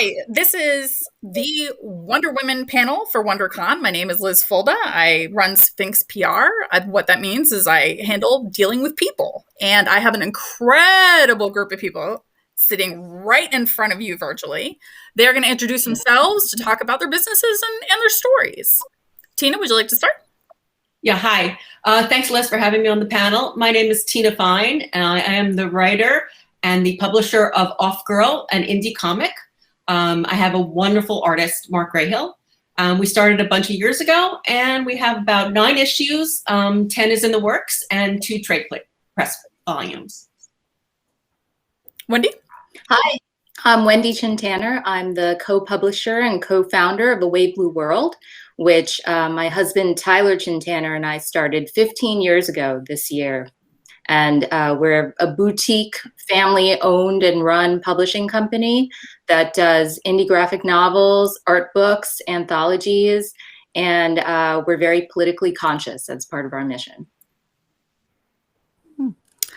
Hi, this is the Wonder Women panel for WonderCon. My name is Liz Fulda. I run Sphinx PR. What that means is I handle dealing with people. And I have an incredible group of people sitting right in front of you virtually. They're going to introduce themselves to talk about their businesses and their stories. Tina, would you like to start? Yeah, hi. Thanks, Liz, for having me on the panel. My name is Tina Fine, and I am the writer and the publisher of OffGirl, an indie comic. I have a wonderful artist, Mark Grayhill. We started a bunch of years ago, and we have about 9 issues. 10 is in the works, and 2 trade press volumes. Wendy? Hi, I'm Wendy Chin-Tanner. I'm the co-publisher and co-founder of The Wave Blue World, which my husband Tyler Chin-Tanner and I started 15 years ago this year. And we're a boutique, family-owned and run publishing company that does indie graphic novels, art books, anthologies, and we're very politically conscious as part of our mission.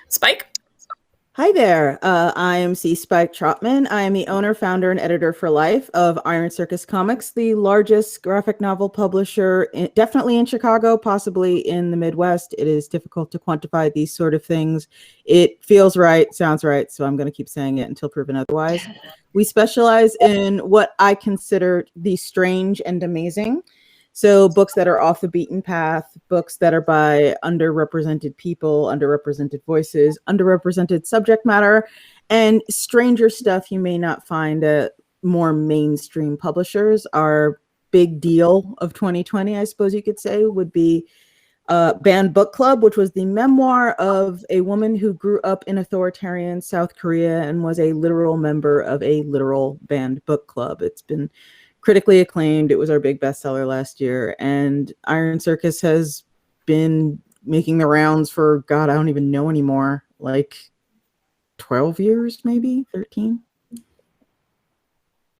Spike? Hi there, I am C. Spike Trotman. I am the owner, founder, and editor for life of Circus Comics, the largest graphic novel publisher, definitely in Chicago, possibly in the Midwest. It is difficult to quantify these sort of things. It feels right, sounds right, so I'm going to keep saying it until proven otherwise. We specialize in what I consider the strange and amazing. So books that are off the beaten path, books that are by underrepresented people, underrepresented voices, underrepresented subject matter, and stranger stuff you may not find at more mainstream publishers. Our big deal of 2020, I suppose you could say, would be Banned Book Club, which was the memoir of a woman who grew up in authoritarian South Korea and was a literal member of a literal banned book club. It's been critically acclaimed. It was our big bestseller last year, and Iron Circus has been making the rounds for, God, I don't even know anymore, like 12 years, maybe 13.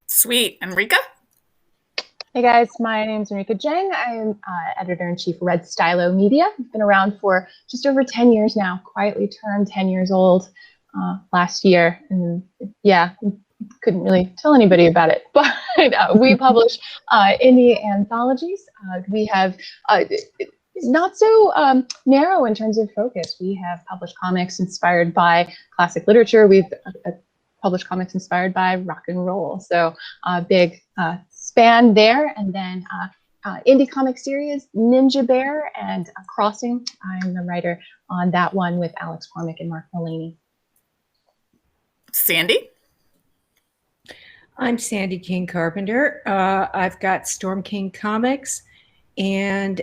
Sweet. Enrica? Hey guys, my name's Enrica Jang. I'm editor-in-chief of Stylo Media. I've been around for just over 10 years now, quietly turned 10 years old last year. And yeah, couldn't really tell anybody about it, but we publish indie anthologies. We have not so narrow in terms of focus. We have published comics inspired by classic literature. We've published comics inspired by rock and roll. So big span there. And then indie comic series, Ninja Bear and Crossing. I'm the writer on that one with Alex Cormick and Mark Mulaney. Sandy? I'm Sandy King Carpenter. I've got Storm King Comics, and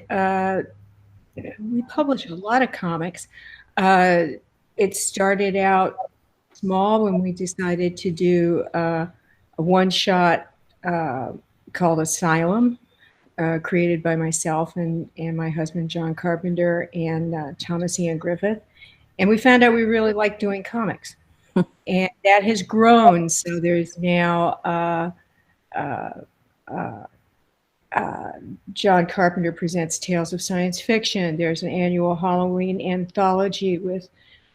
we publish a lot of comics. It started out small when we decided to do a one-shot called Asylum, created by myself and my husband John Carpenter and Thomas Ian Griffith. And we found out we really liked doing comics. And that has grown. So there's now John Carpenter Presents Tales of Science Fiction. There's an annual Halloween anthology with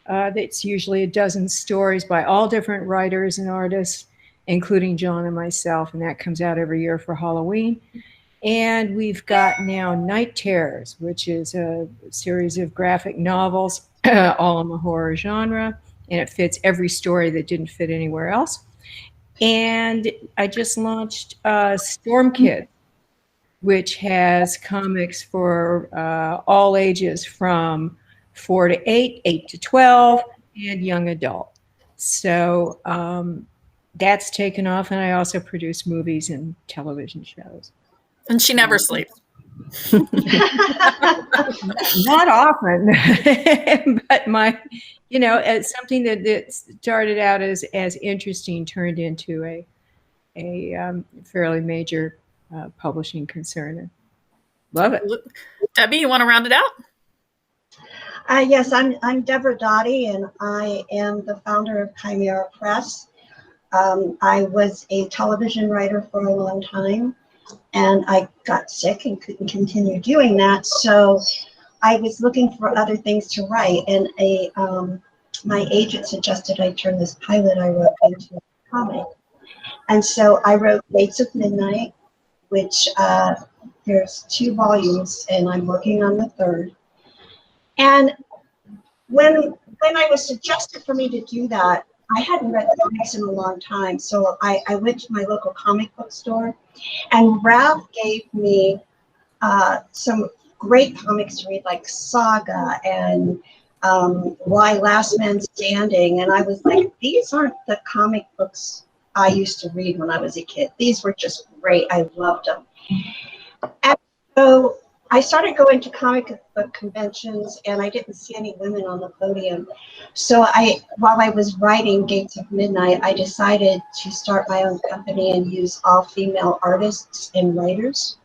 that's usually a dozen stories by all different writers and artists, including John and myself, and that comes out every year for Halloween. And we've got now Night Terrors, which is a series of graphic novels, all in the horror genre. And it fits every story that didn't fit anywhere else. And I just launched Storm Kid, which has comics for all ages from 4 to 8, 8 to 12, and young adult. So that's taken off. And I also produce movies and television shows. And she never sleeps. Not often, but it's something that started out as interesting turned into a fairly major publishing concern. Love it. Debbie, you want to round it out? Yes, I'm Deborah Daughetee, and I am the founder of Kymera Press. I was a television writer for a long time, and I got sick and couldn't continue doing that. So I was looking for other things to write, and my agent suggested I turn this pilot I wrote into a comic. And so I wrote Gates of Midnight, which there's 2 volumes, and I'm working on the 3rd. And when I was suggested for me to do that, I hadn't read comics in a long time, so I went to my local comic book store, and Ralph gave me some great comics to read, like Saga and Why Last Man Standing, and I was like, these aren't the comic books I used to read when I was a kid. These were just great. I loved them. And so I started going to comic book conventions, and I didn't see any women on the podium. So while I was writing Gates of Midnight, I decided to start my own company and use all female artists and writers.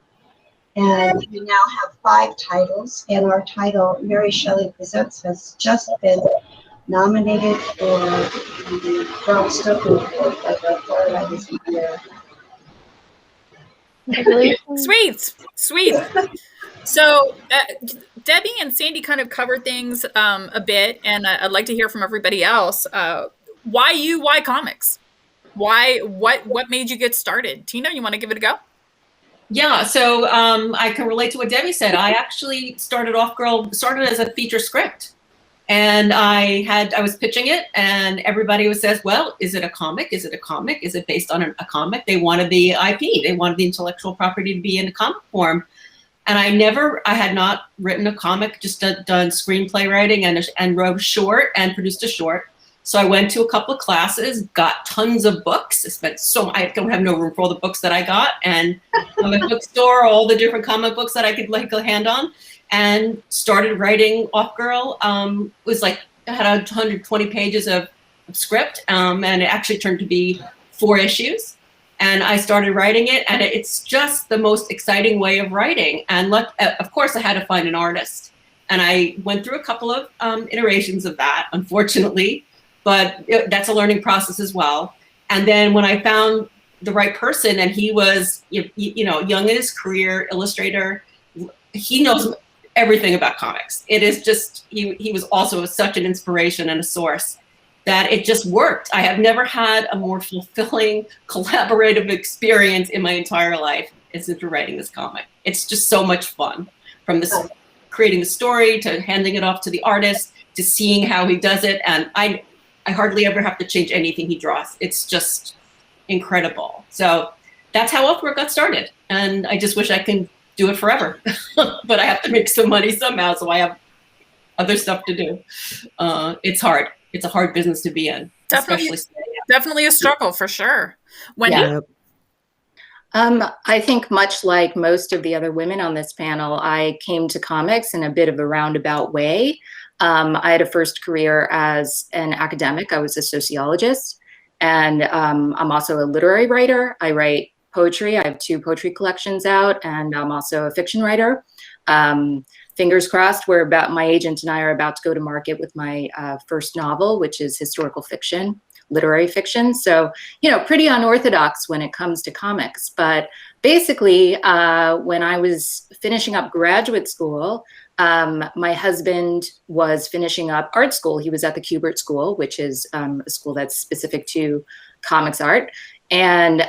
And we now have 5 titles, and our title, Mary Shelley Presents, has just been nominated for the Brown Stoker Award by the Florida this year. Sweet. So Debbie and Sandy kind of covered things a bit, and I'd like to hear from everybody else. Why comics? What made you get started? Tina, you want to give it a go? Yeah, so I can relate to what Debbie said. I actually started as a feature script. And I was pitching it, and everybody says, well, is it a comic? Is it a comic? Is it based on a comic? They wanted the IP. They wanted the intellectual property to be in a comic form. And I had not written a comic, just done screenplay writing and wrote a short and produced a short. So I went to a couple of classes, got tons of books. I don't have no room for all the books that I got, and comic book store, all the different comic books that I could like a hand on. And started writing OffGirl. It was like, I had 120 pages of script, and it actually turned to be 4 issues. And I started writing it, and it's just the most exciting way of writing. And of course, I had to find an artist. And I went through a couple of iterations of that, unfortunately, but that's a learning process as well. And then when I found the right person, and he was, young in his career, illustrator, he knows everything about comics. It is just, he was also such an inspiration and a source that it just worked. I have never had a more fulfilling collaborative experience in my entire life as after writing this comic. It's just so much fun, from this creating the story to handing it off to the artist to seeing how he does it. And I hardly ever have to change anything he draws. It's just incredible. So that's how OffGirl got started. And I just wish I could do it forever, but I have to make some money somehow, so I have other stuff to do. It's hard. It's a hard business to be in. Definitely a struggle for sure. Wendy? Yeah. I think much like most of the other women on this panel, I came to comics in a bit of a roundabout way. I had a first career as an academic. I was a sociologist, and I'm also a literary writer. I write poetry. I have 2 poetry collections out, and I'm also a fiction writer. Fingers crossed, my agent and I are about to go to market with my first novel, which is historical fiction, literary fiction. So, pretty unorthodox when it comes to comics. But basically, when I was finishing up graduate school, my husband was finishing up art school. He was at the Kubert School, which is a school that's specific to comics art. And,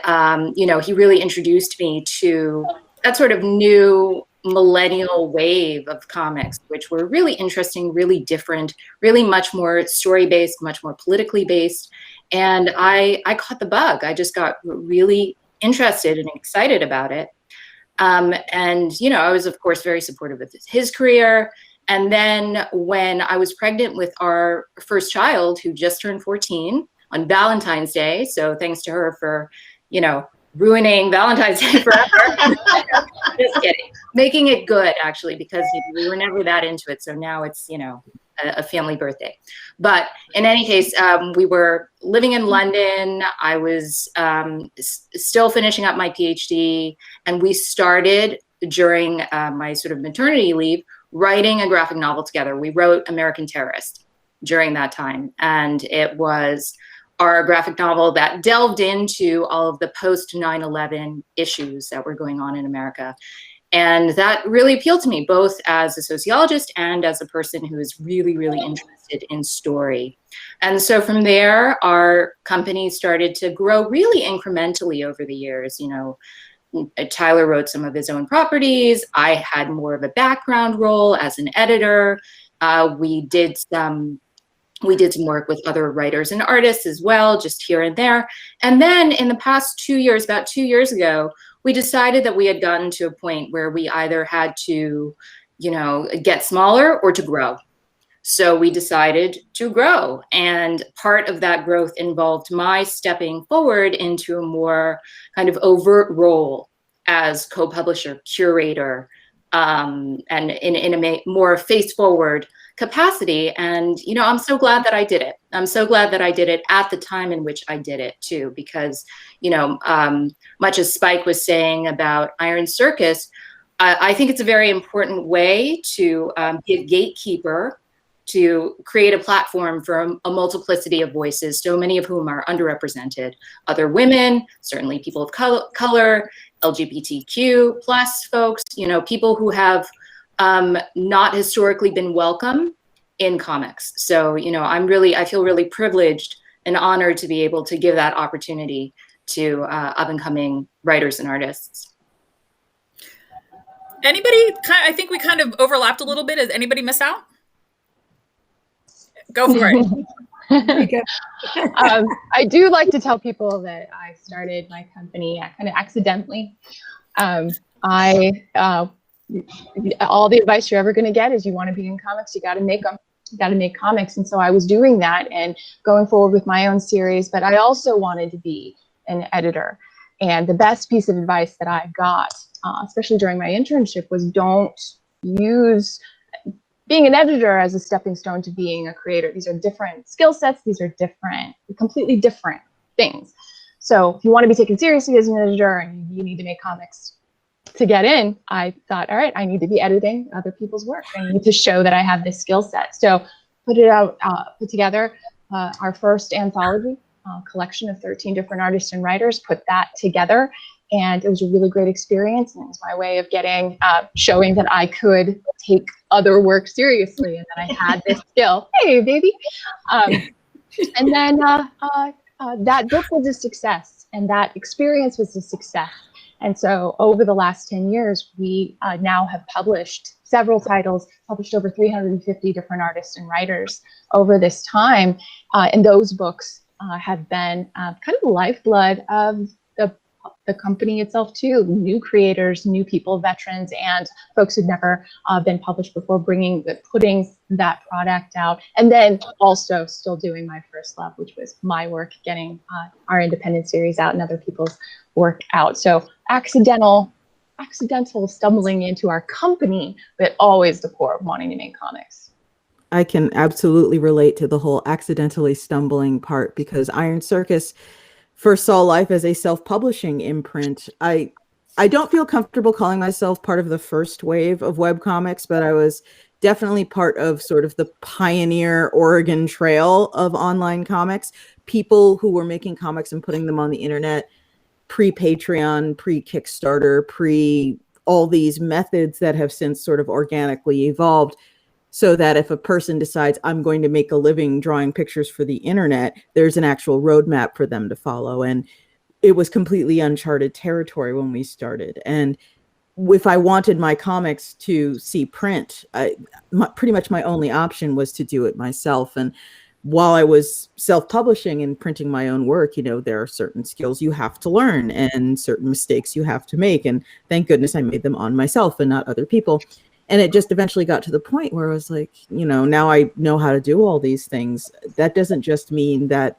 he really introduced me to that sort of new millennial wave of comics, which were really interesting, really different, really much more story-based, much more politically based. And I caught the bug. I just got really interested and excited about it. And, I was, of course, very supportive of his career. And then when I was pregnant with our first child, who just turned 14, on Valentine's Day. So thanks to her for, ruining Valentine's Day forever. Just kidding. Making it good, actually, because we were never that into it. So now it's, a family birthday. But in any case, we were living in London. I was still finishing up my PhD. And we started during my sort of maternity leave, writing a graphic novel together. We wrote American Terrorist during that time. And it was our graphic novel that delved into all of the post 9/11 issues that were going on in America. And that really appealed to me, both as a sociologist and as a person who is really, really interested in story. And so from there, our company started to grow really incrementally over the years. You know, Tyler wrote some of his own properties. I had more of a background role as an editor. We did some work with other writers and artists as well, just here and there. And then in the past 2 years, about 2 years ago, we decided that we had gotten to a point where we either had to, you know, get smaller or to grow. So we decided to grow. And part of that growth involved my stepping forward into a more kind of overt role as co-publisher, curator, and in a more face-forward capacity. And, you know, I'm so glad that I did it. I'm so glad that I did it at the time in which I did it too, because, you know, much as Spike was saying about Iron Circus, I think it's a very important way to be a gatekeeper, to create a platform for a multiplicity of voices, so many of whom are underrepresented. Other women, certainly people of color, LGBTQ plus folks, you know, people who have not historically been welcome in comics. So, you know, I feel really privileged and honored to be able to give that opportunity to up and coming writers and artists. Anybody, I think we kind of overlapped a little bit. Does anybody miss out? Go for it. I do like to tell people that I started my company kind of accidentally. All the advice you're ever going to get is you want to be in comics, you got to make them. You got to make comics. And so I was doing that and going forward with my own series, but I also wanted to be an editor. And the best piece of advice that I got, especially during my internship, was don't use being an editor as a stepping stone to being a creator. These are different skill sets. These are completely different things. So if you want to be taken seriously as an editor and you need to make comics to get in, I thought, all right, I need to be editing other people's work. I need to show that I have this skill set. So put together our first anthology collection of 13 different artists and writers, put that together. And it was a really great experience. And it was my way of showing that I could take other work seriously and that I had this skill. Hey, baby. And then that book was a success and that experience was a success. And so over the last 10 years, we now have published several titles, published over 350 different artists and writers over this time. And those books have been kind of the lifeblood of the company itself too. New creators, new people, veterans, and folks who've never been published before, putting that product out. And then also still doing my first love, which was my work, getting our independent series out and other people's work out. So accidental stumbling into our company, but always the core of wanting to make comics. I can absolutely relate to the whole accidentally stumbling part, because Iron Circus first saw life as a self-publishing imprint. I don't feel comfortable calling myself part of the first wave of webcomics, but I was definitely part of sort of the pioneer Oregon Trail of online comics. People who were making comics and putting them on the internet pre-Patreon, pre-Kickstarter, pre-all these methods that have since sort of organically evolved, so that if a person decides I'm going to make a living drawing pictures for the internet, there's an actual roadmap for them to follow. And it was completely uncharted territory when we started. And if I wanted my comics to see print, pretty much my only option was to do it myself. And while I was self-publishing and printing my own work, you know, there are certain skills you have to learn and certain mistakes you have to make. And thank goodness I made them on myself and not other people. And it just eventually got to the point where I was like, you know, now I know how to do all these things. That doesn't just mean that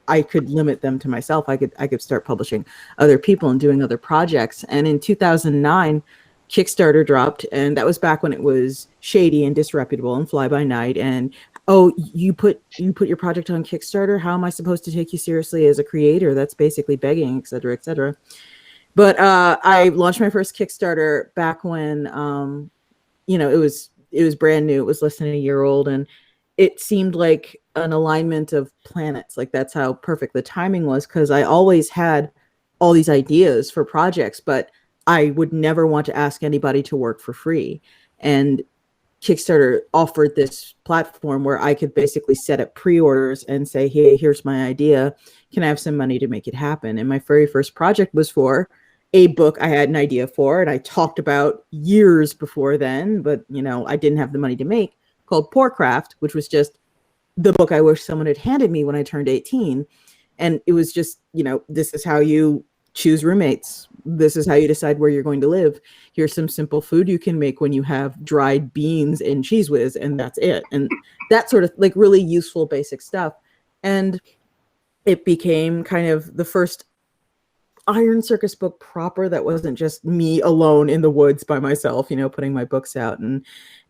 I could limit them to myself. I could start publishing other people and doing other projects. And in 2009, Kickstarter dropped, and that was back when it was shady and disreputable and fly by night. And oh, you put your project on Kickstarter? How am I supposed to take you seriously as a creator? That's basically begging, et cetera, et cetera. But I launched my first Kickstarter back when you know, it was brand new. It was less than a year old, and it seemed like an alignment of planets. Like, that's how perfect the timing was, because I always had all these ideas for projects, but I would never want to ask anybody to work for free. And Kickstarter offered this platform where I could basically set up pre-orders and say, hey, here's my idea. Can I have some money to make it happen? And my very first project was for a book I had an idea for, and I talked about years before then, but I didn't have the money to make, called Poorcraft, which was just the book I wish someone had handed me when I turned 18. And it was just, this is how you choose roommates. This is how you decide where you're going to live. Here's some simple food you can make when you have dried beans and Cheese Whiz, and that's it. And that sort of like really useful basic stuff. And it became kind of the first Iron Circus book proper that wasn't just me alone in the woods by myself, putting my books out. And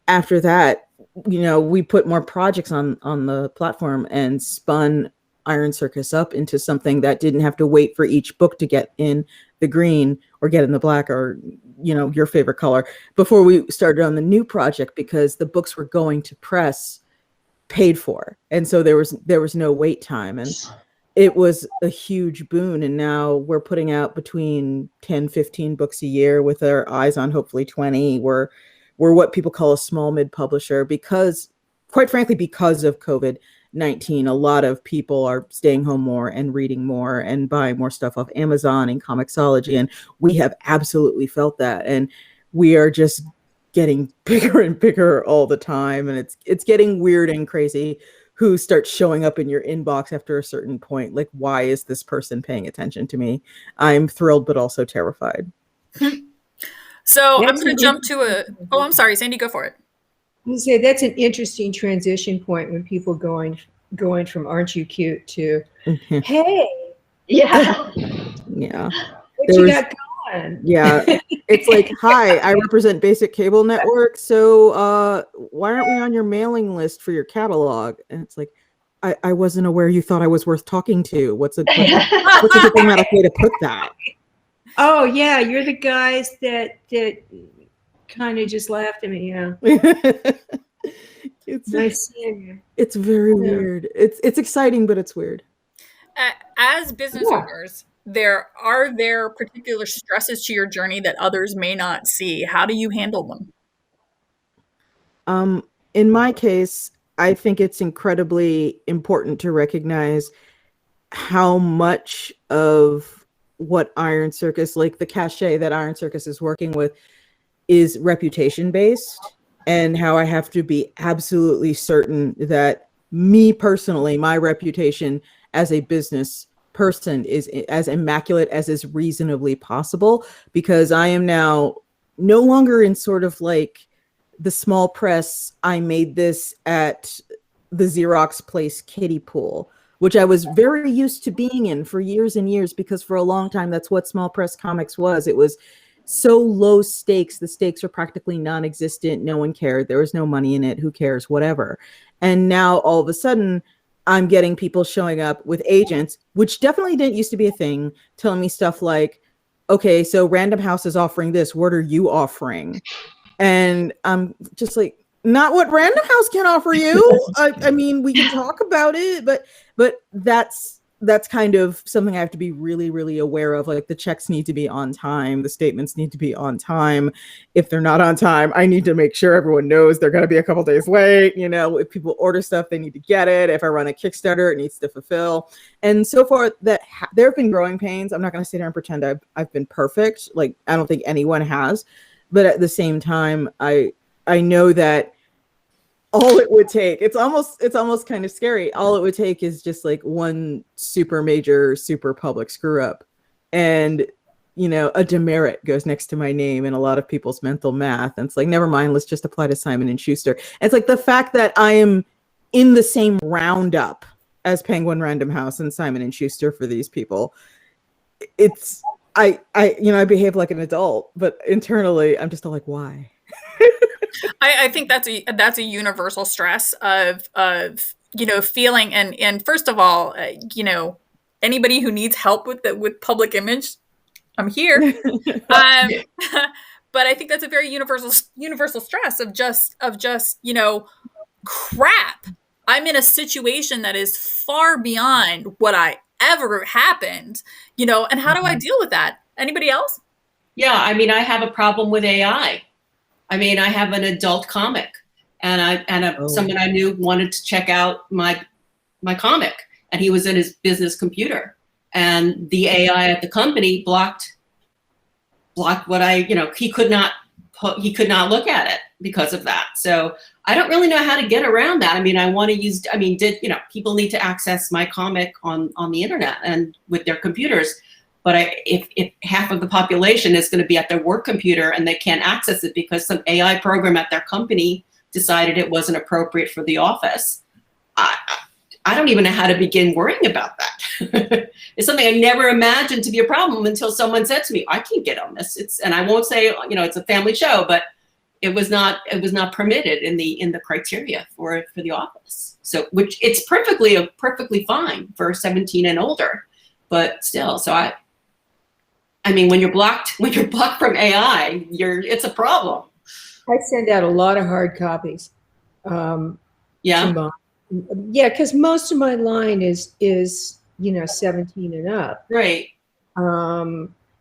after that, we put more projects on the platform and spun Iron Circus up into something that didn't have to wait for each book to get in the green or get in the black or, your favorite color before we started on the new project, because the books were going to press paid for. And so there was no wait time. And it was a huge boon. And now we're putting out between 10, 15 books a year with our eyes on hopefully 20. We're what people call a small mid publisher because, quite frankly, because of COVID-19, a lot of people are staying home more and reading more and buying more stuff off Amazon and Comixology. And we have absolutely felt that. And we are just getting bigger and bigger all the time. And it's getting weird and crazy who starts showing up in your inbox after a certain point. Like, why is this person paying attention to me? I'm thrilled, but also terrified. So I'm going to jump to I'm sorry, Sandy, go for it. You say that's an interesting transition point when people going from "Aren't you cute" to "Hey, Yeah. Yeah. what you got going?" Yeah. It's like, hi, I represent Basic Cable Network. So why aren't we on your mailing list for your catalog? And it's like, I wasn't aware you thought I was worth talking to. What's a diplomatic way to put that? Oh yeah, you're the guys that kind of just laughed at me. Yeah. It's nice seeing you. It's very weird. It's exciting, but it's weird. As business owners, are there particular stresses to your journey that others may not see? How do you handle them? In my case, I think it's incredibly important to recognize how much of what Iron Circus, like the cachet that Iron Circus is working with, is reputation based, and how I have to be absolutely certain that me personally, my reputation as a business person is as immaculate as is reasonably possible, because I am now no longer in sort of like the small press, I made this at the Xerox place kiddie pool, which I was very used to being in for years and years, because for a long time, that's what small press comics was. It was so low stakes. The stakes were practically non-existent. No one cared. There was no money in it. Who cares? Whatever. And now all of a sudden, I'm getting people showing up with agents, which definitely didn't used to be a thing, telling me stuff like, okay, so Random House is offering this. What are you offering? And I'm just like, not what Random House can offer you. I mean, we can talk about it, but that's kind of something I have to be really, really aware of. Like, the checks need to be on time. The statements need to be on time. If they're not on time, I need to make sure everyone knows they're going to be a couple days late. If people order stuff, they need to get it. If I run a Kickstarter, it needs to fulfill. And so far, that there have been growing pains. I'm not going to sit here and pretend I've been perfect. Like, I don't think anyone has. But at the same time, I know that all it would take, it's almost kind of scary. All it would take is just like one super major, super public screw up. And, a demerit goes next to my name in a lot of people's mental math. And it's like, never mind, let's just apply to Simon & Schuster. And it's like the fact that I am in the same roundup as Penguin Random House and Simon & Schuster for these people. I behave like an adult, but internally I'm just like, why? I think that's a universal stress of feeling, and first of all, anybody who needs help with public image, I'm here. But I think that's a very universal stress of just crap. I'm in a situation that is far beyond what I ever happened, and how do I deal with that? Anybody else? Yeah, I mean, I have a problem with AI. I mean, I have an adult comic, and someone I knew wanted to check out my comic, and he was in his business computer, and the AI at the company blocked what he could not look at it because of that. So I don't really know how to get around that. I mean, people need to access my comic on the internet and with their computers. But if half of the population is going to be at their work computer and they can't access it because some AI program at their company decided it wasn't appropriate for the office, I don't even know how to begin worrying about that. It's something I never imagined to be a problem until someone said to me, "I can't get on this." And I won't say, it's a family show, but it was not permitted in the criteria for the office. So, which it's perfectly fine for 17 and older, but still. So I mean, when you're blocked from AI, it's a problem. I send out a lot of hard copies. Yeah, because most of my line is 17 and up. Right.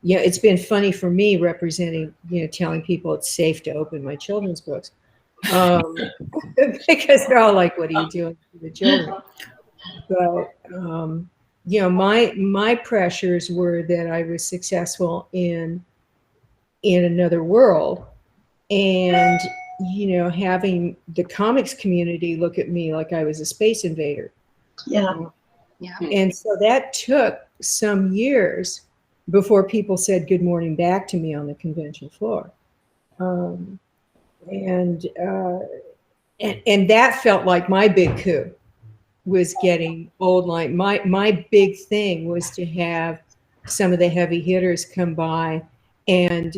It's been funny for me representing, telling people it's safe to open my children's books, because they're all like, "What are you doing to the children?" But my pressures were that I was successful in another world, and having the comics community look at me like I was a space invader. Yeah. Yeah. And so that took some years before people said good morning back to me on the convention floor. And that felt like my big coup was getting old line. My big thing was to have some of the heavy hitters come by and,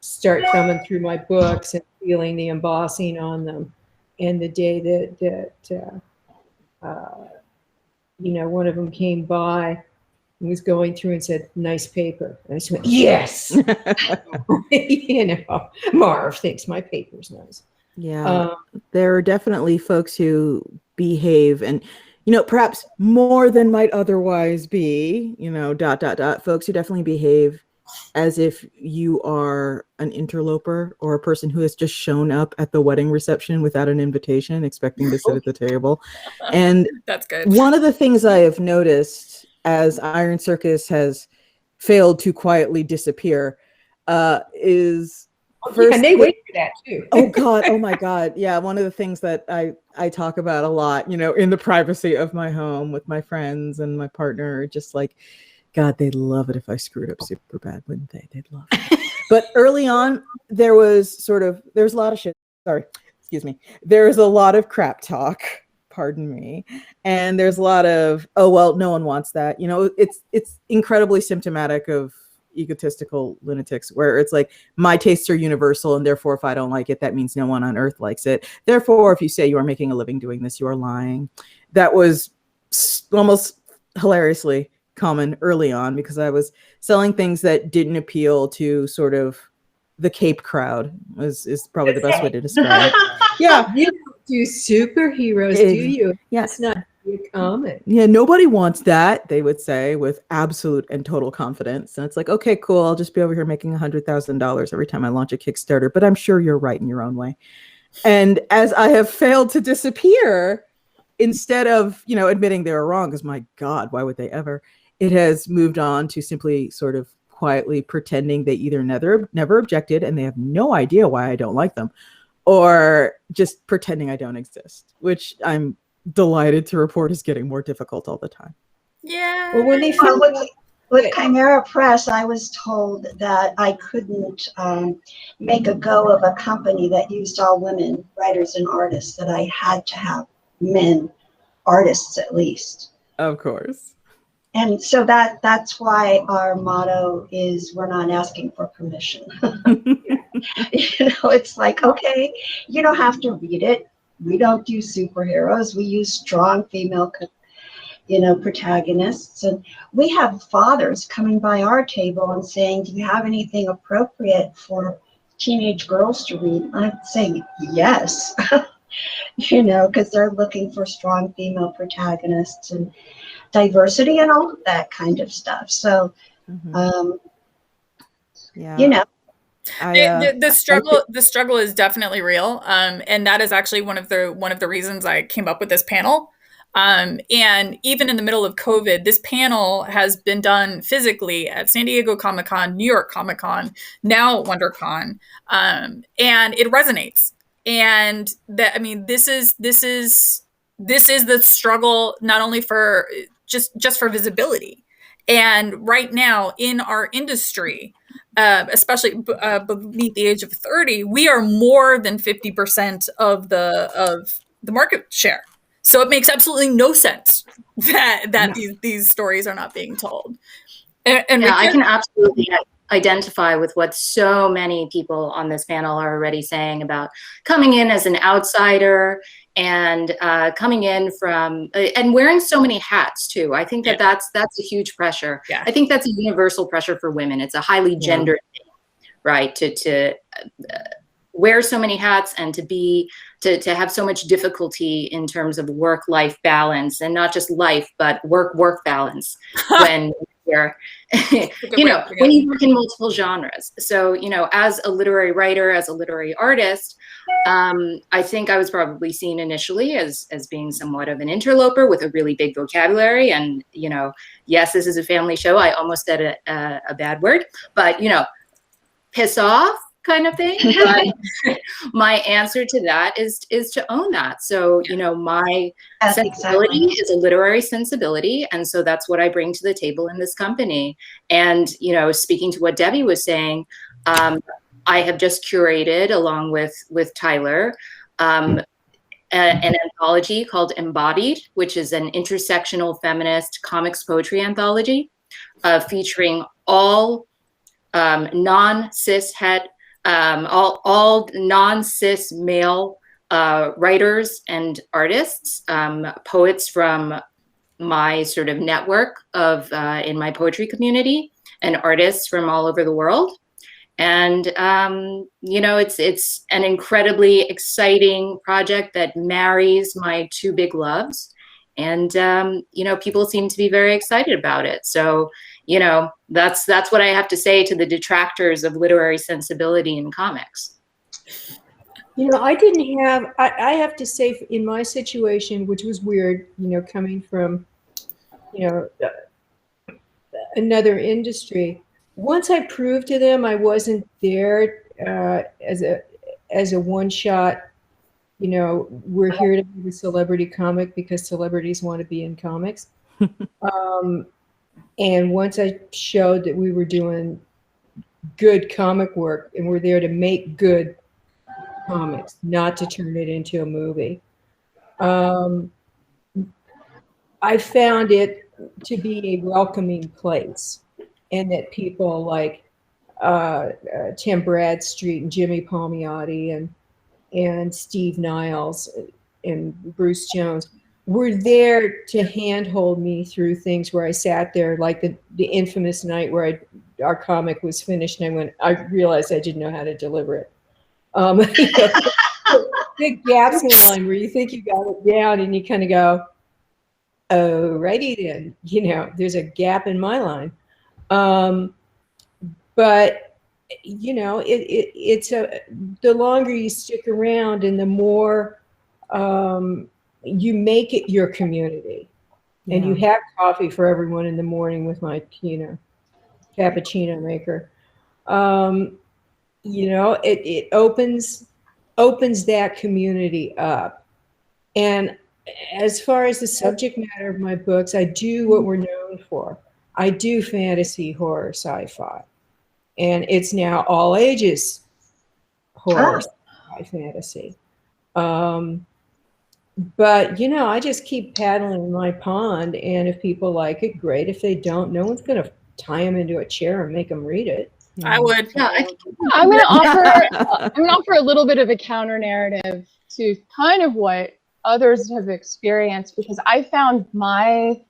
start thumbing through my books and feeling the embossing on them. And the day that one of them came by and was going through and said, "Nice paper." And I just went, "Yes." Marv thinks my paper's nice. Yeah, there are definitely folks who behave and, perhaps more than might otherwise be, folks who definitely behave as if you are an interloper or a person who has just shown up at the wedding reception without an invitation, expecting to sit at the table. And That's good. One of the things I have noticed as Iron Circus has failed to quietly disappear is and they wait for that too. Oh my God. Yeah. One of the things that I talk about a lot, in the privacy of my home with my friends and my partner, just like, God, they'd love it if I screwed up super bad, wouldn't they? They'd love it. But early on, there was a lot of shit. Sorry, excuse me. There's a lot of crap talk, pardon me. And there's a lot of, oh, well, no one wants that. It's incredibly symptomatic of egotistical lunatics where it's like, my tastes are universal, and therefore if I don't like it, that means no one on earth likes it. Therefore, if you say you are making a living doing this, you are lying. That was almost hilariously common early on because I was selling things that didn't appeal to sort of the Cape crowd is probably the best way to describe it. Yeah. You don't do superheroes, do you? Yes. It's not a comic. Yeah, nobody wants that, they would say with absolute and total confidence. And it's like, okay, cool. I'll just be over here making $100,000 every time I launch a Kickstarter, but I'm sure you're right in your own way. And as I have failed to disappear, instead of, admitting they were wrong, because my God, why would they ever? It has moved on to simply sort of quietly pretending they either never objected and they have no idea why I don't like them, or just pretending I don't exist, which I'm delighted to report is getting more difficult all the time. Yeah. Well, when they with Kymera Press, I was told that I couldn't make a go of a company that used all women writers and artists, that I had to have men artists at least. Of course. And so that's why our motto is, we're not asking for permission. It's like, okay, you don't have to read it. We don't do superheroes. We use strong female, protagonists. And we have fathers coming by our table and saying, do you have anything appropriate for teenage girls to read? I'm saying yes, because they're looking for strong female protagonists and diversity and all of that kind of stuff. So Yeah. You know, The struggle is definitely real, and that is actually one of the reasons I came up with this panel. And even in the middle of COVID, this panel has been done physically at San Diego Comic-Con, New York Comic-Con, now WonderCon, and it resonates. And that, I mean, this is the struggle, not only for just for visibility. And right now in our industry, especially beneath the age of 30, we are more than 50% of the market share. So it makes absolutely no sense that these stories are not being told. And yeah, I can absolutely identify with what so many people on this panel are already saying about coming in as an outsider and coming in from and wearing so many hats too. I think that that's a huge pressure. Yeah. I think that's a universal pressure for women. It's a highly gendered thing, right? To wear so many hats and to have so much difficulty in terms of work-life balance, and not just life, but work balance when you're, when you work in multiple genres. So, as a literary writer, as a literary artist, I think I was probably seen initially as being somewhat of an interloper with a really big vocabulary. And, yes, this is a family show. I almost said a bad word, but, piss off kind of thing. But my answer to that is to own that. So, my sensibility is a literary sensibility. And so that's what I bring to the table in this company. And, speaking to what Debbie was saying, I have just curated, along with Tyler, an anthology called Embodied, which is an intersectional feminist comics poetry anthology, featuring all non-cis all non-cis male writers and artists, poets from my sort of network of in my poetry community, and artists from all over the world. And it's an incredibly exciting project that marries my two big loves, and people seem to be very excited about it. So that's what I have to say to the detractors of literary sensibility in comics. I didn't have, I have to say, in my situation, which was weird, coming from, another industry, once I proved to them I wasn't there as a one-shot, we're here to be a celebrity comic because celebrities want to be in comics. And once I showed that we were doing good comic work and we're there to make good comics, not to turn it into a movie, I found it to be a welcoming place, and that people like Tim Bradstreet and Jimmy Palmiotti and Steve Niles and Bruce Jones were there to handhold me through things where I sat there, like the infamous night where our comic was finished and I realized I didn't know how to deliver it. Big gaps in the line where you think you got it down and you kind of go, oh, righty then, there's a gap in my line. But it's the longer you stick around and the more you make it your community, and you have coffee for everyone in the morning with my cappuccino maker. It opens that community up. And as far as the subject matter of my books, I do what we're known for. I do fantasy, horror, sci-fi, and it's now all ages horror, sci-fi, fantasy. But I just keep paddling in my pond, and if people like it, great. If they don't, no one's going to tie them into a chair and make them read it. I would. Yeah, I'm going to offer a little bit of a counter narrative to kind of what others have experienced, because I found my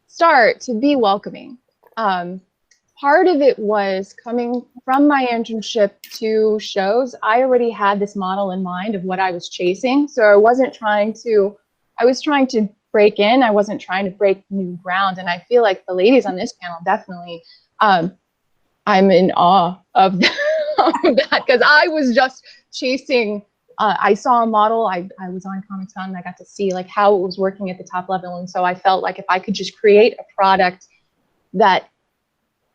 start to be welcoming. Part of it was coming from my internship to shows. I already had this model in mind of what I was chasing. So I was trying to break in. I wasn't trying to break new ground. And I feel like the ladies on this panel definitely I'm in awe of that because I was just chasing. I saw a model. I was on Comic-Con and I got to see like how it was working at the top level, and so I felt like if I could just create a product that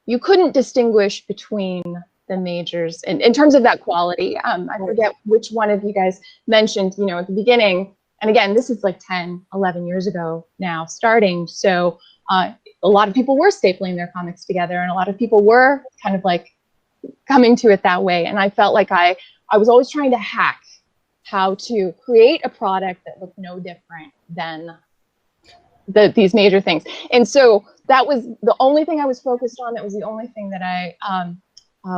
you couldn't distinguish between the majors in terms of that quality. I forget which one of you guys mentioned, you know, at the beginning. And again, this is like 10, 11 years ago now starting. So a lot of people were stapling their comics together and a lot of people were kind of like coming to it that way. And I felt like I was always trying to hack how to create a product that looked no different than these major things. And so that was the only thing I was focused on. That was the only thing that I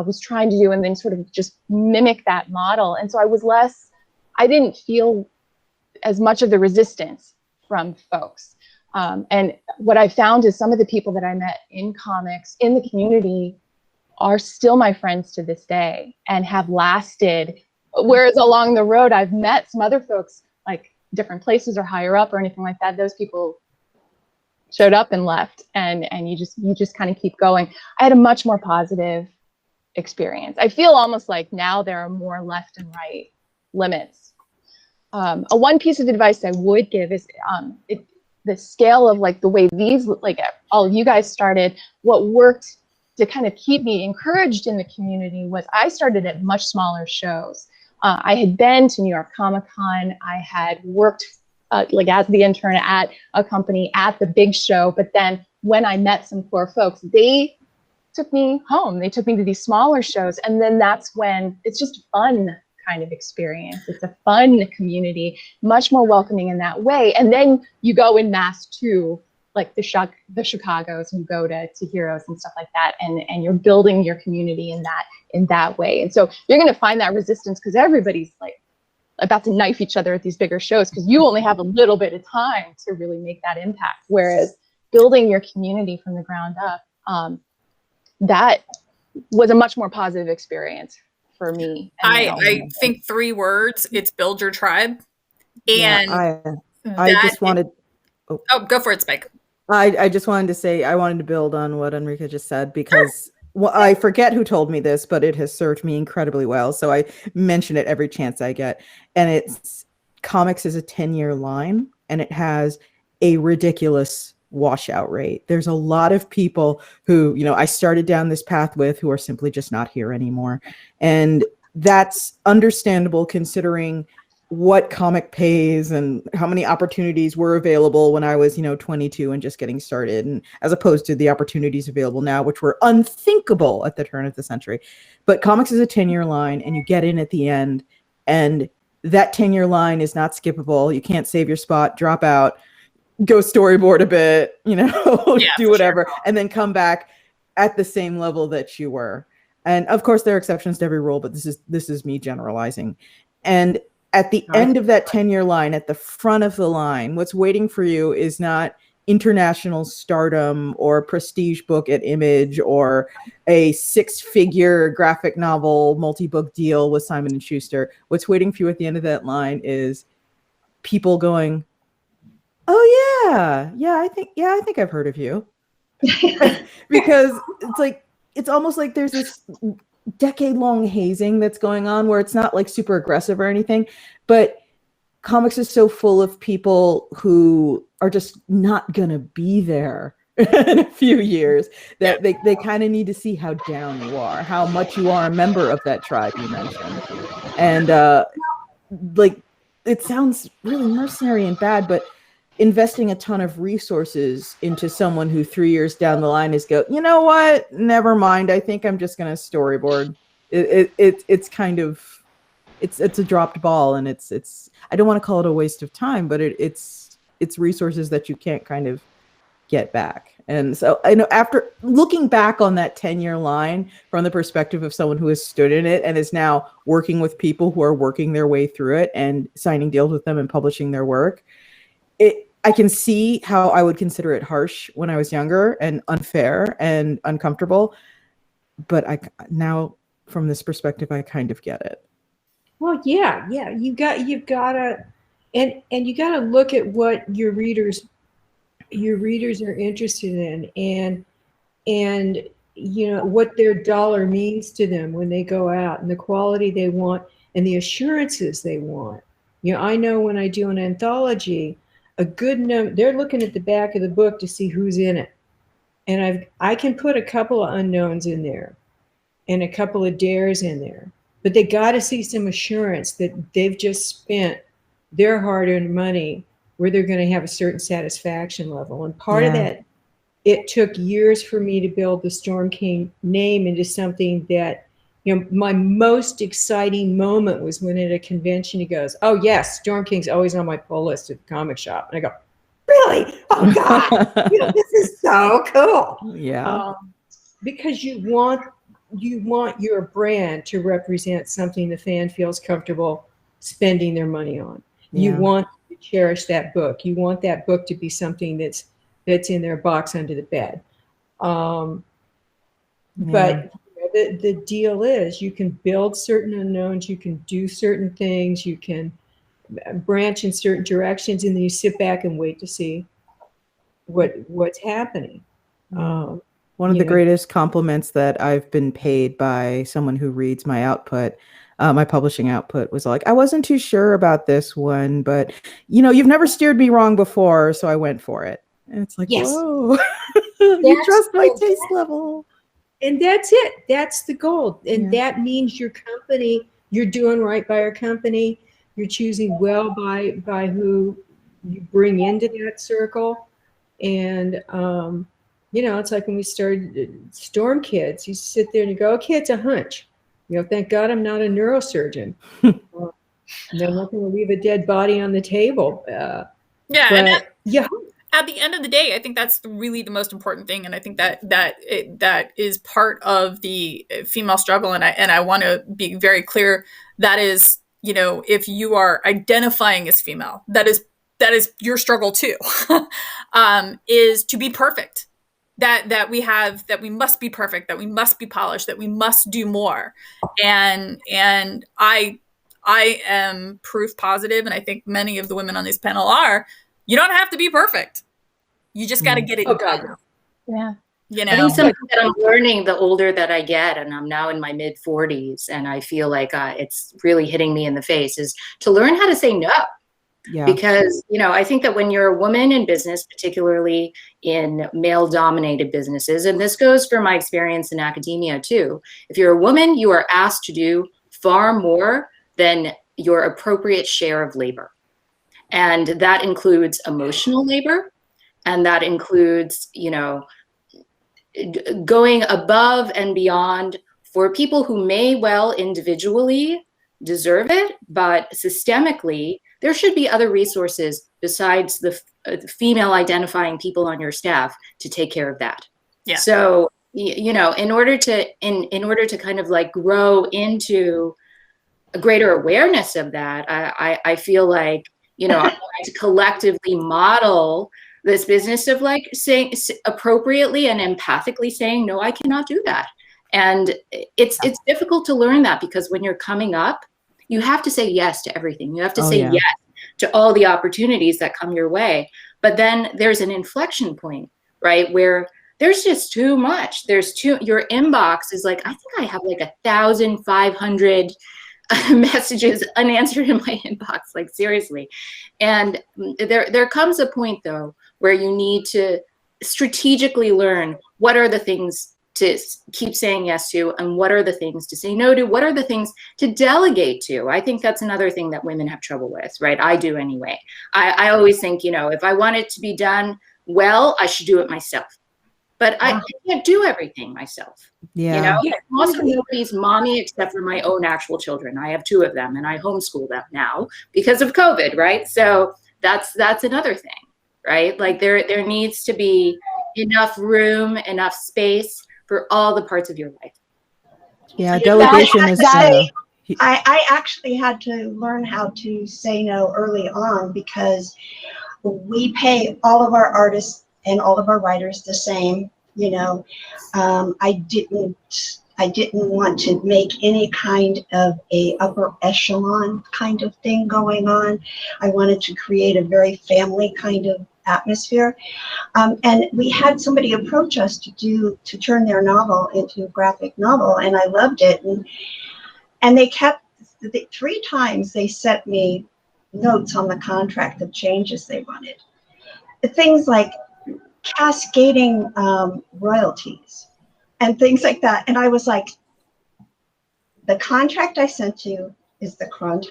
was trying to do, and then sort of just mimic that model. And so I didn't feel as much of the resistance from folks. And what I found is some of the people that I met in comics, in the community, are still my friends to this day and have lasted. Whereas along the road, I've met some other folks, like different places or higher up or anything like that. Those people showed up and left, and you just kind of keep going. I had a much more positive experience. I feel almost like now there are more left and right limits. One piece of advice I would give is the scale of like the way these, like all of you guys started, what worked to kind of keep me encouraged in the community was I started at much smaller shows. I had been to New York Comic Con. I had worked like as the intern at a company at the big show. But then when I met some core folks, they took me home. They took me to these smaller shows. And then that's when it's just a fun kind of experience. It's a fun community, much more welcoming in that way. And then you go in mass to like the Chicagos, and you go to Heroes and stuff like that. And you're building your community in that way. And so you're going to find that resistance because everybody's like about to knife each other at these bigger shows because you only have a little bit of time to really make that impact. Whereas building your community from the ground up, that was a much more positive experience for me. I think 3 words, it's build your tribe. And I just wanted, go for it, Spike. I just wanted to say, I wanted to build on what Enrica just said because well, I forget who told me this, but it has served me incredibly well. So I mention it every chance I get. And it's comics is a 10-year line and it has a ridiculous washout rate. There's a lot of people who, you know, I started down this path with who are simply just not here anymore. And that's understandable considering what comic pays and how many opportunities were available when I was, 22 and just getting started, and as opposed to the opportunities available now, which were unthinkable at the turn of the century. But comics is a 10-year line and you get in at the end, and that 10-year line is not skippable. You can't save your spot, drop out, go storyboard a bit, do whatever, and then come back at the same level that you were. And of course there are exceptions to every rule, but this is me generalizing. And at the end of that 10-year line, at the front of the line, what's waiting for you is not international stardom or prestige book at Image or a 6-figure graphic novel multi-book deal with Simon & Schuster. What's waiting for you at the end of that line is people going, oh yeah, I think I've heard of you. Because it's almost like there's this decade-long hazing that's going on where it's not like super aggressive or anything, but comics is so full of people who are just not gonna be there in a few years that they kind of need to see how down you are, how much you are a member of that tribe you mentioned. And it sounds really mercenary and bad, but investing a ton of resources into someone who 3 years down the line is you know what? Never mind. I think I'm just going to storyboard. It's kind of, it's a dropped ball, and it's, I don't want to call it a waste of time, but it's resources that you can't kind of get back. And so I know after looking back on that 10-year line from the perspective of someone who has stood in it and is now working with people who are working their way through it and signing deals with them and publishing their work, I can see how I would consider it harsh when I was younger and unfair and uncomfortable. But now from this perspective, I kind of get it. Well, yeah. You've got to, and you got to look at what your readers are interested in. And you know, what their dollar means to them when they go out, and the quality they want and the assurances they want. You know, I know when I do an anthology, a good number, they're looking at the back of the book to see who's in it. And I can put a couple of unknowns in there and a couple of dares in there, but they got to see some assurance that they've just spent their hard-earned money where they're going to have a certain satisfaction level. And part of that, it took years for me to build the Storm King name into something that, you know, my most exciting moment was when at a convention he goes, "Oh yes, Storm King's always on my pull list at the comic shop." And I go, "Really? Oh God, you know, this is so cool." Yeah. Because you want your brand to represent something the fan feels comfortable spending their money on. You want to cherish that book. You want that book to be something that's in their box under the bed. But the deal is you can build certain unknowns, you can do certain things, you can branch in certain directions, and then you sit back and wait to see what's happening. One of the greatest compliments that I've been paid by someone who reads my output, my publishing output, was like, "I wasn't too sure about this one, but you know, you've never steered me wrong before, so I went for it." And it's like, whoa, you trust my taste level. And that's it. That's the goal. And that means your company, you're doing right by your company. You're choosing well by who you bring into that circle. And, you know, it's like when we started Storm Kids, you sit there and you go, "Okay, it's a hunch. You know, thank God I'm not a neurosurgeon. I'm not going to leave a dead body on the table." At the end of the day, I think that's really the most important thing, and I think that is part of the female struggle. And I want to be very clear. That is, you know, if you are identifying as female, that is your struggle too. Is to be perfect. That we must be perfect. That we must be polished. That we must do more. And I am proof positive, and I think many of the women on this panel are. You don't have to be perfect. You just got to get it done. Yeah. You know, I think something that I'm learning the older that I get, and I'm now in my mid 40s, and I feel like it's really hitting me in the face, is to learn how to say no. Yeah. Because, you know, I think that when you're a woman in business, particularly in male-dominated businesses, and this goes for my experience in academia too, if you're a woman, you are asked to do far more than your appropriate share of labor. And that includes emotional labor, and that includes, you know, going above and beyond for people who may well individually deserve it, but systemically, there should be other resources besides the female identifying people on your staff to take care of that. Yeah. So, you know, in order to kind of like grow into a greater awareness of that, I feel like, you know, I'm trying to collectively model this business of like saying appropriately and empathically saying, "No, I cannot do that." And it's difficult to learn that, because when you're coming up, you have to say yes to everything. You have to say yes to all the opportunities that come your way. But then there's an inflection point, right, where there's just too much. Your inbox is like, I think I have like 1,500 messages unanswered in my inbox, like seriously. And there comes a point though where you need to strategically learn what are the things to keep saying yes to, and what are the things to say no to, what are the things to delegate to. I think that's another thing that women have trouble with, right? I do anyway. I always think, you know, if I want it to be done well, I should do it myself. But I can't do everything myself. Yeah. You know, most of nobody's mommy except for my own actual children. I have 2 of them, and I homeschool them now because of COVID, right? So that's another thing, right? Like there needs to be enough room, enough space for all the parts of your life. Yeah, delegation is. I actually had to learn how to say no early on, because we pay all of our artists and all of our writers the same. You know, I didn't want to make any kind of a upper echelon kind of thing going on. I wanted to create a very family kind of atmosphere. And we had somebody approach us to turn their novel into a graphic novel, and I loved it. And they kept, 3 times they sent me notes on the contract of changes they wanted. Things like cascading royalties and things like that. And I was like, the contract I sent you is the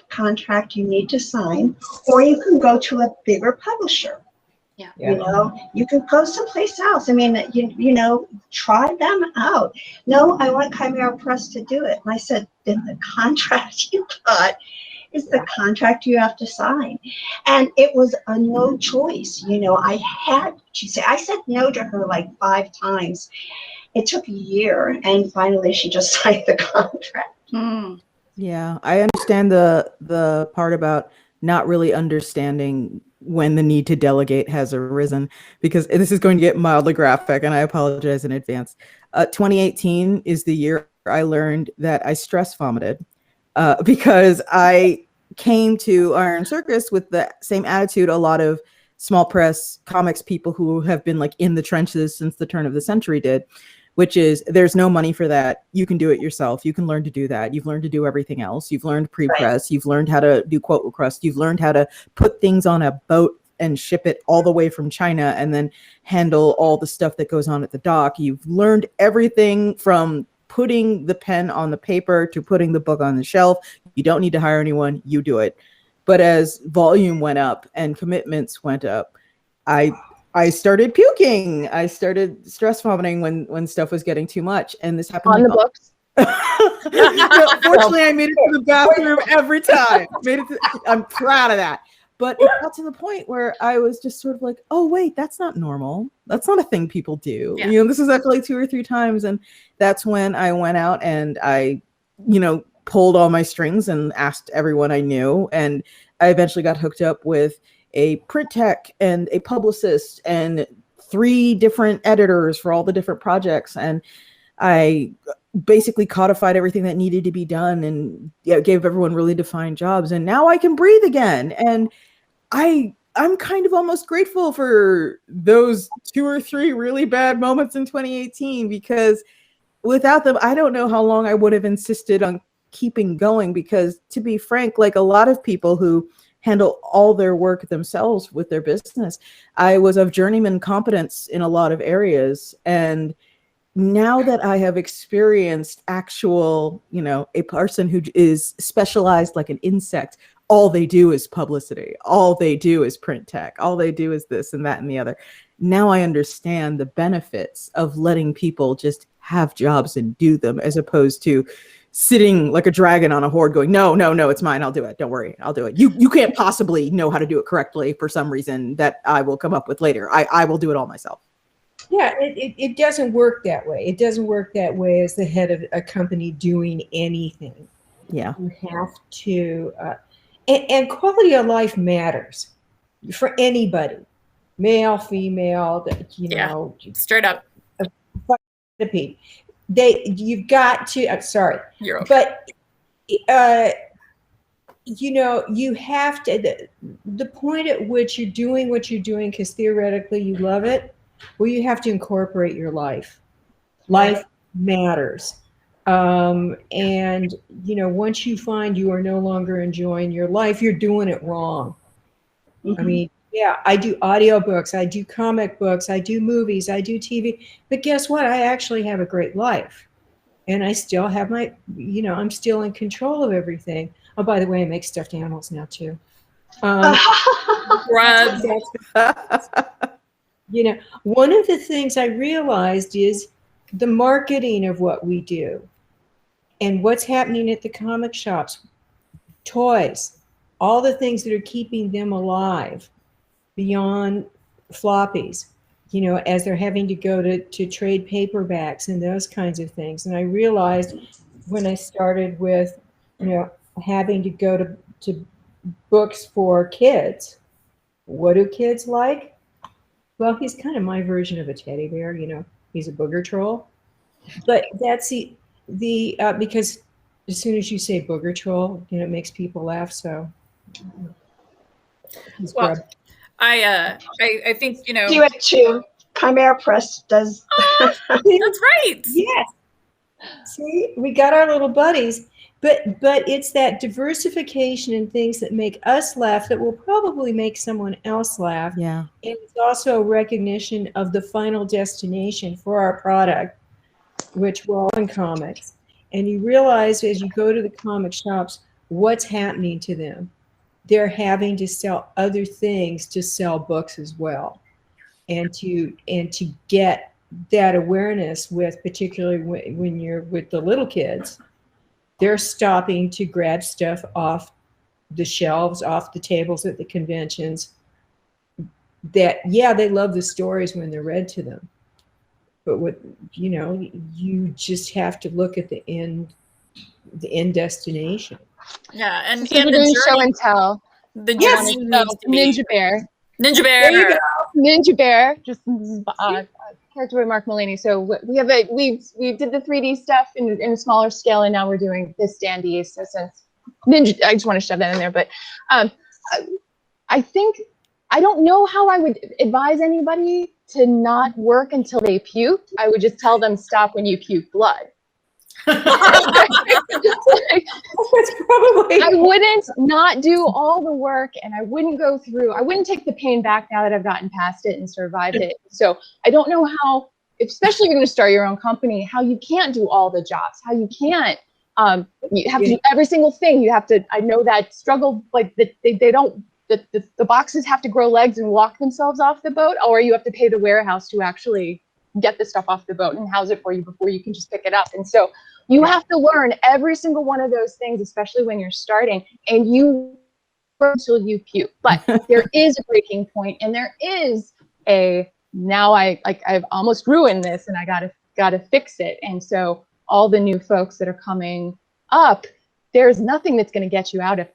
contract you need to sign, or you can go to a bigger publisher. Yeah. You know, you can go someplace else. I mean, you know, try them out. No, I want Kymera Press to do it. And I said, then the contract you got is the contract you have to sign. And it was a no choice. You know, I had to say, I said no to her like 5 times. It took a year, and finally she just signed the contract. Mm. Yeah, I understand the part about not really understanding when the need to delegate has arisen, because this is going to get mildly graphic, and I apologize in advance. 2018 is the year I learned that I stress vomited because I came to Iron Circus with the same attitude a lot of small press comics people who have been like in the trenches since the turn of the century did, which is there's no money for that. You can do it yourself. You can learn to do that. You've learned to do everything else. You've learned pre-press. You've learned how to do quote request. You've learned how to put things on a boat and ship it all the way from China and then handle all the stuff that goes on at the dock. You've learned everything from putting the pen on the paper to putting the book on the shelf. You don't need to hire anyone. You do it. But as volume went up and commitments went up, I started puking. I started stress vomiting when stuff was getting too much. And this happened On the books. No, fortunately, I made it to the bathroom every time. I'm proud of that. But it got to the point where I was just sort of like, oh, wait, that's not normal. That's not a thing people do. Yeah. You know, this is after like 2 or 3 times. And that's when I went out and I, you know, pulled all my strings and asked everyone I knew. And I eventually got hooked up with a print tech and a publicist and 3 different editors for all the different projects. And I basically codified everything that needed to be done and gave everyone really defined jobs. And now I can breathe again. And I'm kind of almost grateful for those 2 or 3 really bad moments in 2018, because without them, I don't know how long I would have insisted on keeping going. Because to be frank, like a lot of people who handle all their work themselves with their business, I was of journeyman competence in a lot of areas. And now that I have experienced actual, you know, a person who is specialized like an insect, all they do is publicity, all they do is print tech, all they do is this and that and the other. Now I understand the benefits of letting people just have jobs and do them, as opposed to sitting like a dragon on a horde going, no, it's mine. I'll do it. Don't worry. I'll do it. You can't possibly know how to do it correctly for some reason that I will come up with later. I will do it all myself. Yeah, it doesn't work that way. It doesn't work that way as the head of a company doing anything. Yeah. You have to, and quality of life matters for anybody, male, female, you know. Straight up. You've got to, sorry. You're okay. But, you know, you have to, the point at which you're doing what you're doing because theoretically you love it, well, you have to incorporate your life. Life matters. And, you know, once you find you are no longer enjoying your life, you're doing it wrong. I mean, yeah, I do audiobooks, I do comic books, I do movies, I do TV. But guess what? I actually have a great life. And I still have my, you know, I'm still in control of everything. Oh, by the way, I make stuffed animals now, too. You know, one of the things I realized is the marketing of what we do and what's happening at the comic shops, toys, all the things that are keeping them alive beyond floppies, you know, as they're having to go to trade paperbacks and those kinds of things. And I realized when I started with, you know, having to go to books for kids, what do kids like? Well, he's kind of my version of a teddy bear, you know, he's a booger troll. But that's the because as soon as you say booger troll, you know, it makes people laugh. So well, I think, you know. Do it too. Kymera Press does. That's right. Yes. See, we got our little buddies, but it's that diversification and things that make us laugh that will probably make someone else laugh. Yeah. And it's also a recognition of the final destination for our product, which we're all in comics. And you realize as you go to the comic shops, what's happening to them. They're having to sell other things to sell books as well. And to get that awareness with, particularly when you're with the little kids, they're stopping to grab stuff off the shelves, off the tables at the conventions. That, yeah, they love the stories when they're read to them. But what, you know, you just have to look at the end destination. Yeah, and So we're doing show and tell. The Yes, journey needs to be Ninja Bear. Ninja Bear. There you go. Ninja Bear, just character by Mark Mulaney. So we did the 3D stuff in a smaller scale, and now we're doing this standee. So since Ninja, I just want to shove that in there. But I think I don't know how I would advise anybody to not work until they puke. I would just tell them stop when you puke blood. That's probably. I wouldn't not do all the work, and I wouldn't take the pain back now that I've gotten past it and survived it. So I don't know how, especially if you're going to start your own company, how you can't do all the jobs, how you can't, you have to do every single thing. You have to, I know that struggle, like the boxes have to grow legs and walk themselves off the boat, or you have to pay the warehouse to actually get the stuff off the boat and house it for you before you can just pick it up. And so you have to learn every single one of those things, especially when you're starting, and you work until you puke. But there is a breaking point, and there is now I've almost ruined this, and I gotta fix it. And so all the new folks that are coming up, there's nothing that's going to get you out of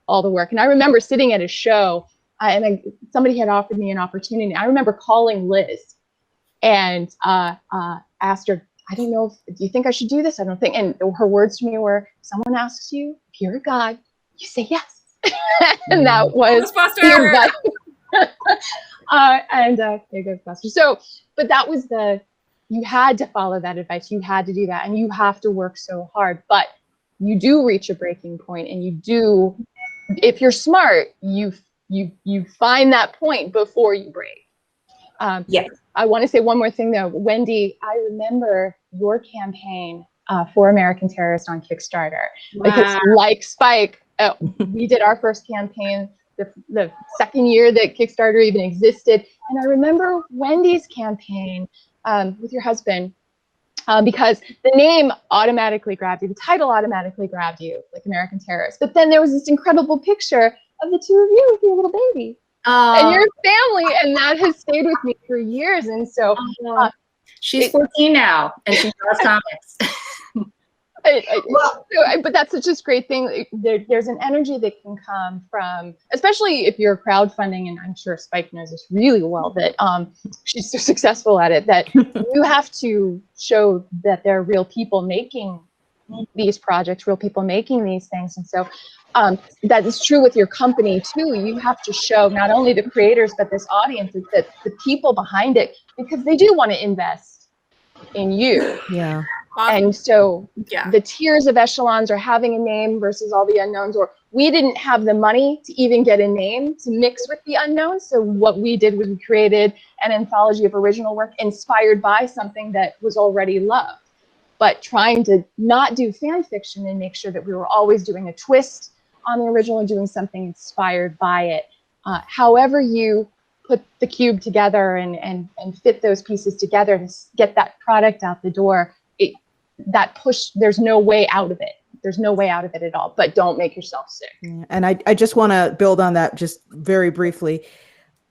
all the work. And I remember sitting at a show, and somebody had offered me an opportunity. I remember calling Liz and asked her, I don't know, do you think I should do this? I don't think. And her words to me were, someone asks you if you're a god, you say yes. And that was the advice. And there goes Buster. So, but that was you had to follow that advice. You had to do that, and you have to work so hard. But you do reach a breaking point, and you do, if you're smart, you find that point before you break. Yes. I want to say one more thing though, Wendy. I remember your campaign for American Terrorist on Kickstarter. Wow. Because like Spike, we did our first campaign the second year that Kickstarter even existed, and I remember Wendy's campaign with your husband. Because the name automatically grabbed you, the title automatically grabbed you, like American Terrorist. But then there was this incredible picture of the two of you with your little baby and your family, and that has stayed with me for years. And so she's 14 now, and she draws comics. But that's such a great thing. There's an energy that can come from, especially if you're crowdfunding, and I'm sure Spike knows this really well, that she's so successful at it, that you have to show that there are real people making these projects, real people making these things. And so that is true with your company too. You have to show not only the creators, but this audience, that the people behind it, because they do want to invest in you. Yeah. And so the tiers of echelons are having a name versus all the unknowns, or we didn't have the money to even get a name to mix with the unknowns. So what we did was we created an anthology of original work inspired by something that was already loved, but trying to not do fan fiction and make sure that we were always doing a twist on the original and doing something inspired by it. However you put the cube together and fit those pieces together to get that product out the door, that push, there's no way out of it. There's no way out of it at all, but don't make yourself sick. Yeah. And I just want to build on that just very briefly.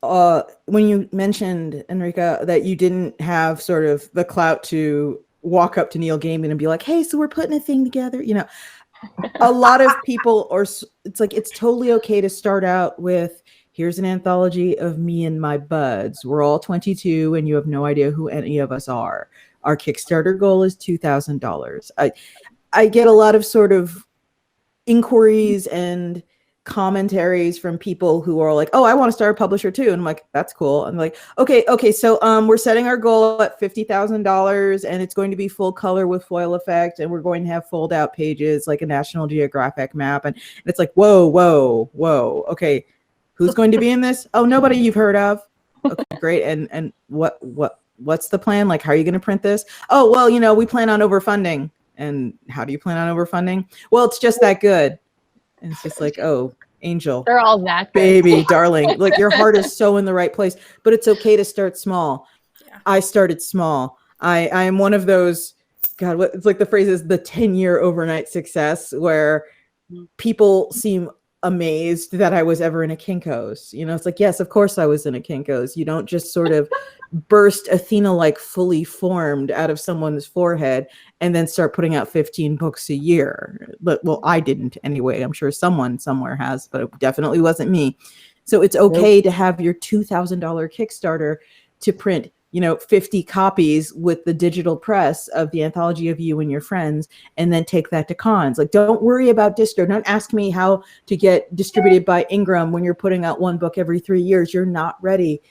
When you mentioned, Enrica, that you didn't have sort of the clout to walk up to Neil Gaiman and be like, hey, so we're putting a thing together. You know, a lot of people it's like, it's totally okay to start out with, here's an anthology of me and my buds. We're all 22 and you have no idea who any of us are. Our Kickstarter goal is $2,000. I get a lot of sort of inquiries and commentaries from people who are like, oh, I want to start a publisher too. And I'm like, that's cool. I'm like, okay. So we're setting our goal at $50,000 and it's going to be full color with foil effect. And we're going to have fold out pages like a National Geographic map. And it's like, whoa. Okay. Who's going to be in this? Oh, nobody you've heard of. Okay, great. And what's the plan? Like, how are you going to print this? Oh, well, we plan on overfunding. And how do you plan on overfunding? Well, it's just that good. And it's just like, oh, Angel. They're all that good. Baby, darling. Like, your heart is so in the right place. But it's okay to start small. Yeah. I started small. I am one of those, God, it's like the phrase is the 10-year overnight success, where people seem amazed that I was ever in a Kinko's. It's like, yes, of course I was in a Kinko's. You don't just sort of burst Athena like fully formed out of someone's forehead and then start putting out 15 books a year. But well, I didn't anyway. I'm sure someone somewhere has, but it definitely wasn't me. So it's okay to have your $2,000 Kickstarter to print 50 copies with the digital press of the anthology of you and your friends, and then take that to cons. Like, don't worry about distro. Don't ask me how to get distributed by Ingram when you're putting out one book every 3 years. You're not ready.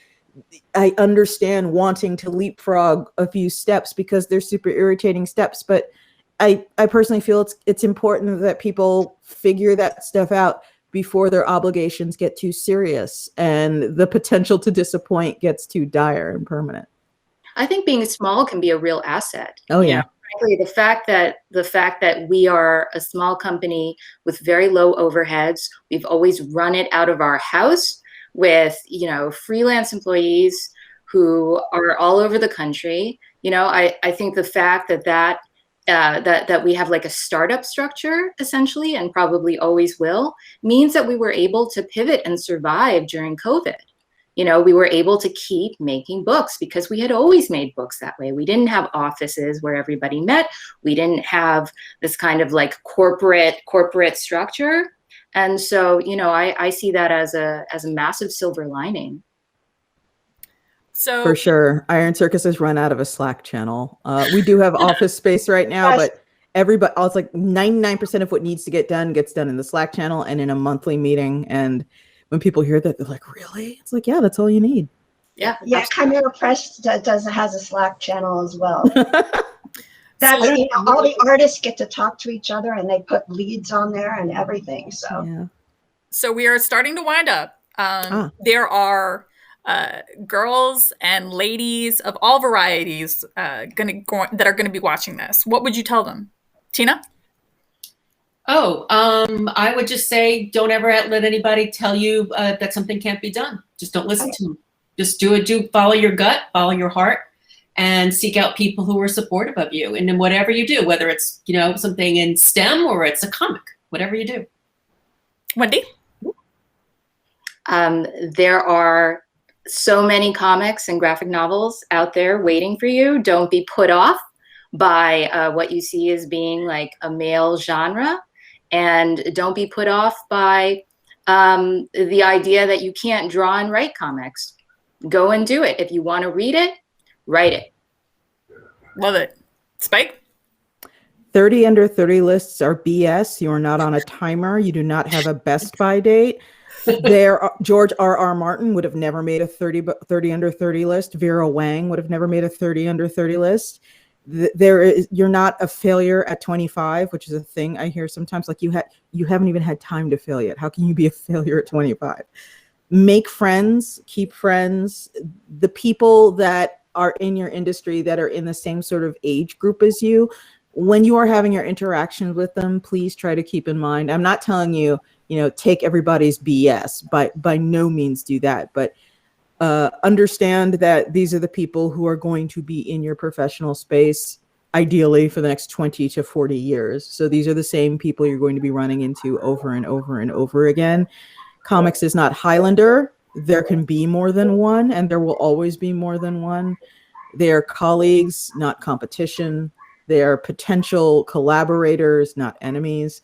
I understand wanting to leapfrog a few steps because they're super irritating steps, but I personally feel it's important that people figure that stuff out before their obligations get too serious and the potential to disappoint gets too dire and permanent. I think being small can be a real asset. Oh yeah. Frankly, the fact that we are a small company with very low overheads, we've always run it out of our house with, freelance employees who are all over the country. I think the fact that we have like a startup structure essentially, and probably always will, means that we were able to pivot and survive during COVID. We were able to keep making books because we had always made books that way. We didn't have offices where everybody met. We didn't have this kind of like corporate structure. And so, I see that as a massive silver lining. So for sure, Iron Circus has run out of a Slack channel. We do have office space right now, but everybody, it's like 99% of what needs to get done gets done in the Slack channel and in a monthly meeting. And when people hear that, they're like, really? It's like, yeah, that's all you need. Yeah. Kymera Press has a Slack channel as well. That's all the artists get to talk to each other, and they put leads on there and everything. So we are starting to wind up. There are girls and ladies of all varieties that are going to be watching this. What would you tell them, Tina? I would just say, don't ever let anybody tell you that something can't be done. Just don't listen to them. Just do it. Follow your gut, follow your heart, and seek out people who are supportive of you. And in whatever you do, whether it's, something in STEM or it's a comic, whatever you do. Wendy? There are so many comics and graphic novels out there waiting for you. Don't be put off by what you see as being like a male genre. And don't be put off by the idea that you can't draw and write comics. Go and do it. If you want to read it, write it. Love it. Spike? 30 under 30 lists are BS. You are not on a timer. You do not have a best by date. George R.R. Martin would have never made a 30 under 30 list. Vera Wang would have never made a 30 under 30 list. You're not a failure at 25, which is a thing I hear sometimes. Like you haven't even had time to fail yet. How can you be a failure at 25? Make friends, keep friends. The people that are in your industry that are in the same sort of age group as you, when you are having your interactions with them, please try to keep in mind. I'm not telling you, take everybody's BS, but by no means do that. But understand that these are the people who are going to be in your professional space, ideally for the next 20 to 40 years. So these are the same people you're going to be running into over and over and over again. Comics is not Highlander. There can be more than one, and there will always be more than one. They are colleagues, not competition. They are potential collaborators, not enemies.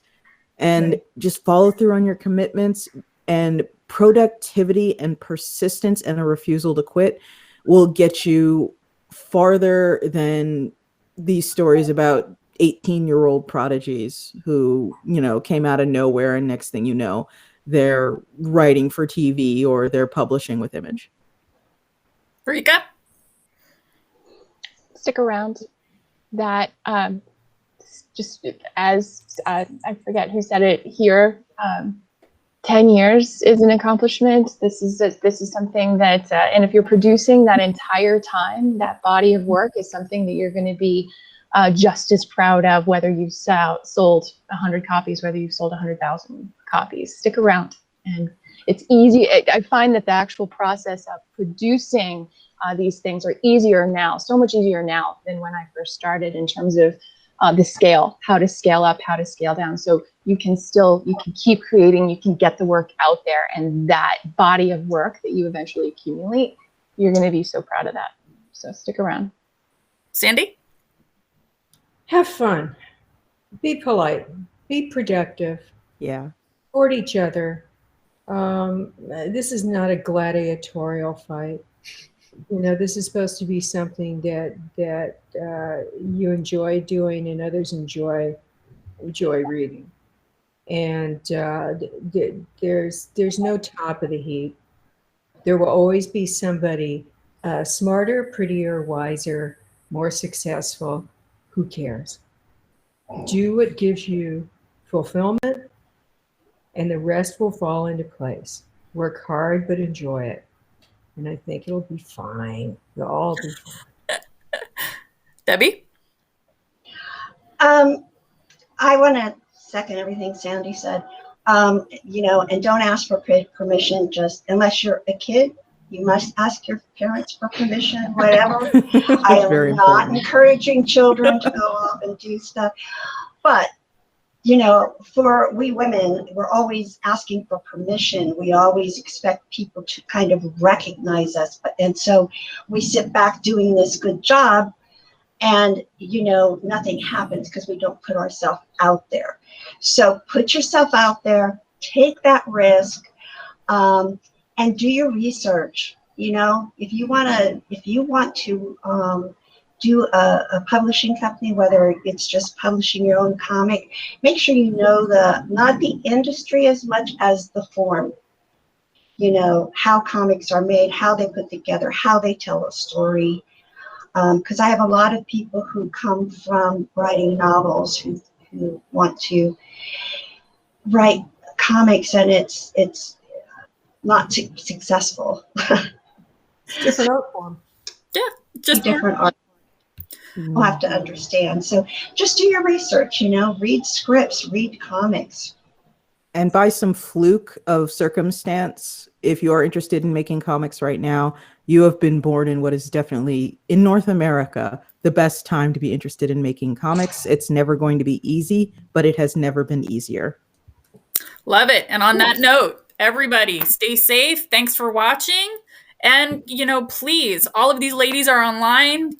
And just follow through on your commitments, and productivity and persistence and a refusal to quit will get you farther than these stories about 18-year-old prodigies who, came out of nowhere, and next thing you know, they're writing for TV or they're publishing with Image. Rika? Stick around. That just as I forget who said it here. 10 years is an accomplishment. This is something that, and if you're producing that entire time, that body of work is something that you're going to be just as proud of, whether you've sold 100 copies, whether you've sold 100,000 copies. Stick around. And it's easy. I find that the actual process of producing these things are easier now, so much easier now than when I first started, in terms of the scale, how to scale up, how to scale down. So you can keep creating, you can get the work out there, and that body of work that you eventually accumulate, you're going to be so proud of that. So stick around. Sandy? Have fun. Be polite. Be productive. Yeah. Support each other. This is not a gladiatorial fight. This is supposed to be something that you enjoy doing and others enjoy reading. And there's no top of the heap. There will always be somebody smarter, prettier, wiser, more successful. Who cares? Do what gives you fulfillment, and the rest will fall into place. Work hard, but enjoy it. And I think it'll be fine. You'll all be fine. Debbie? I want to second everything Sandy said. And don't ask for permission, just unless you're a kid. You must ask your parents for permission, whatever. I am not encouraging children to go off and do stuff. But, for we women, we're always asking for permission. We always expect people to kind of recognize us. And so we sit back doing this good job, and, nothing happens because we don't put ourselves out there. So put yourself out there, take that risk, and do your research. If you want to do a publishing company, whether it's just publishing your own comic, make sure you know not the industry as much as the form. How comics are made, how they put together, how they tell a story. Because I have a lot of people who come from writing novels who want to write comics, and it's not successful. Different art form. Yeah, just different art. We'll have to understand. So just do your research, read scripts, read comics. And by some fluke of circumstance, if you are interested in making comics right now, you have been born in what is definitely, in North America, the best time to be interested in making comics. It's never going to be easy, but it has never been easier. Love it. And on that note, everybody stay safe. Thanks for watching. And, please, all of these ladies are online,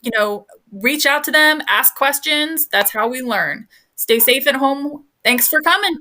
reach out to them, ask questions. That's how we learn. Stay safe at home. Thanks for coming.